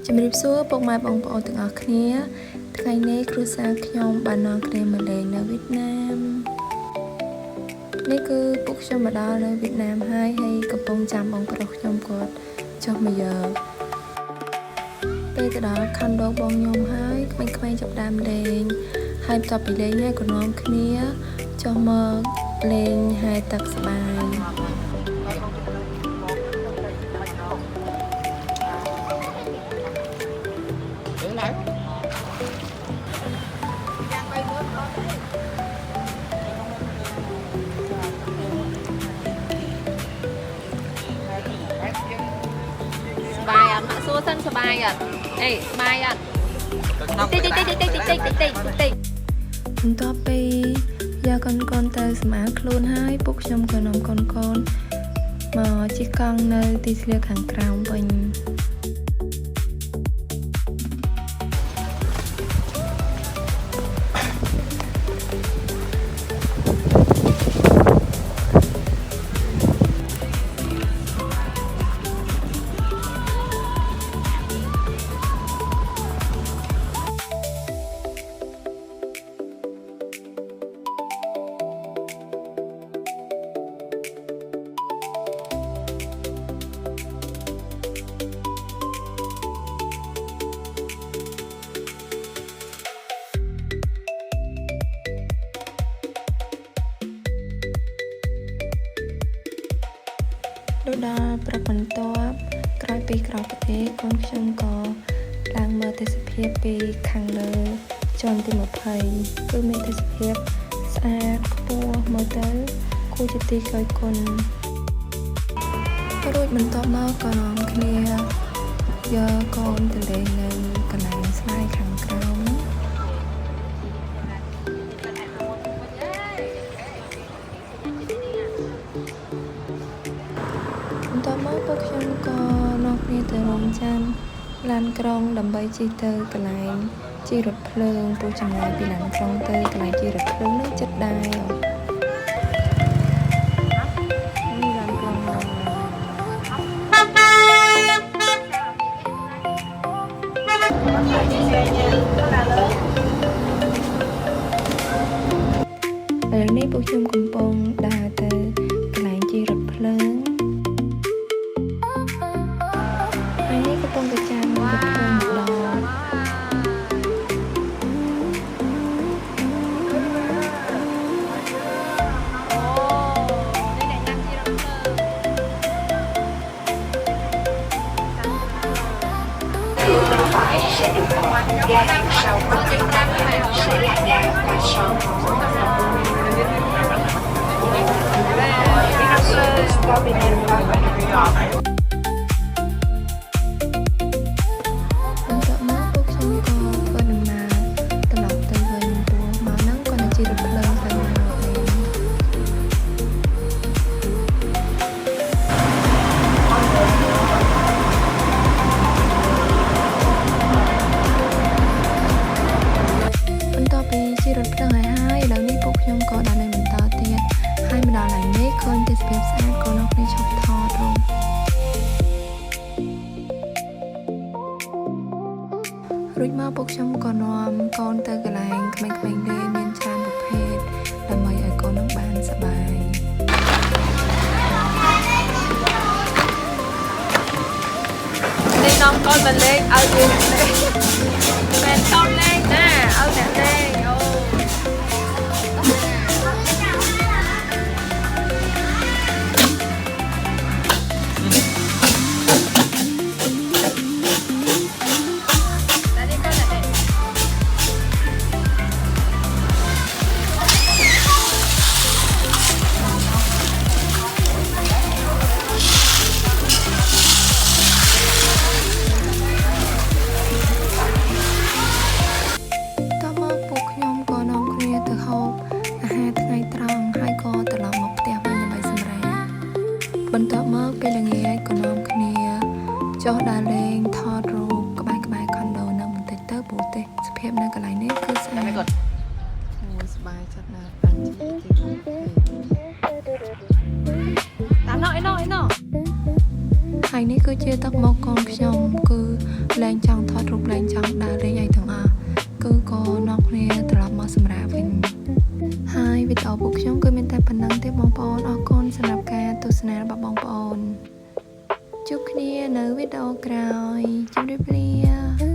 ជំរាបសួរពុកម៉ែបងប្អូនទាំងអស់គ្នាថ្ងៃនេះគ្រួសារខ្ញុំបាននាំគ្នាមកលេងនៅវៀតណាមនេះគឺពួកខ្ញុំមកដល់នៅវៀតណាមហើយកំពុងចាំបងប្រុសខ្ញុំគាត់ចុះមកយកពេលទៅដល់ខណ្ឌដងបងខ្ញុំហើយក្មេងៗចាប់ដើមលេងហើយបន្ទាប់ពីលេងហើយក៏នាំគ្នាចុះមកលេងហែទឹកស្បាយបាយអត់មកសួរសិនសបាយអត់អេសបាយអត់តិចបន្ទាប់ពីយកកូនទៅសម្អាតខ្លួនហើយពួកខ្ញុំក៏នាំកូនមកជិះកង់នៅទីធ្លាខាងក្រោមវិញដូចដល់ព្រឹកបន្ទាប់ក្រោយពីក្រោយប្រទេសកូនខ្ញុំក៏ឡើងមើលទេសភាពពីខាងលើជាន់ទី20គឺមានទេសភាពស្អាតខ្ពស់មើលទៅគួរជាទីគយគន់រួចបន្ទាប់មកក៏នាំគ្នាយកកូនទៅលេងនៅកន្លែងស្លាយខាងក្រោមបន្ទាប់មកពួកខ្ញុំក៏នាំគ្នាទៅរោងចាំឡានក្រុងដើម្បីជិះទៅកន្លែងជិះរថភ្លើងព្រោះចម្ងាយពីឡានក្រុងទៅកន្លែងជិះរថភ្លើងនឹងជិតដែរឥឡូវនេះពួកខ្ញុំកំពុងដើរទៅកន្លែងជិះរថភ្លើងហើយនេះកំពុងទៅចាំរថភ្លើងម្ដងជិះរថភ្លើងហើយឥឡូវនេះពួកខ្ញុំក៏ដើរលេងបន្តទៀតហើយមកដល់ឡើងនេះឃើញទេសភាពស្អាតក៏នាំគ្នាឈប់ថតរូបរួចមកពួកខ្ញុំក៏នាំកូនទៅកន្លែងក្មេងៗលេងមានច្រើនប្រភេទដើម្បីឲ្យកូននឹងបានសប្បាយនេះនាំកូនមកលេងឲ្យវាមែនកូនលេងណាឲ្យអ្នកលេង លែងចង់ថតរូបលែងចង់ដើរលេងអីទាំងអស់គឺក៏នាំគ្នាត្រឡប់មកសម្រាប់វិញហើយវីដេអូពួកខ្ញុំគឺមានតែប៉ុណ្្នឹងទេបងប្អូនអរគុណសម្រាប់ការទស្សនារបស់បងប្អូនជួបគ្នានៅវីដេអូក្រោយជម្រាបលា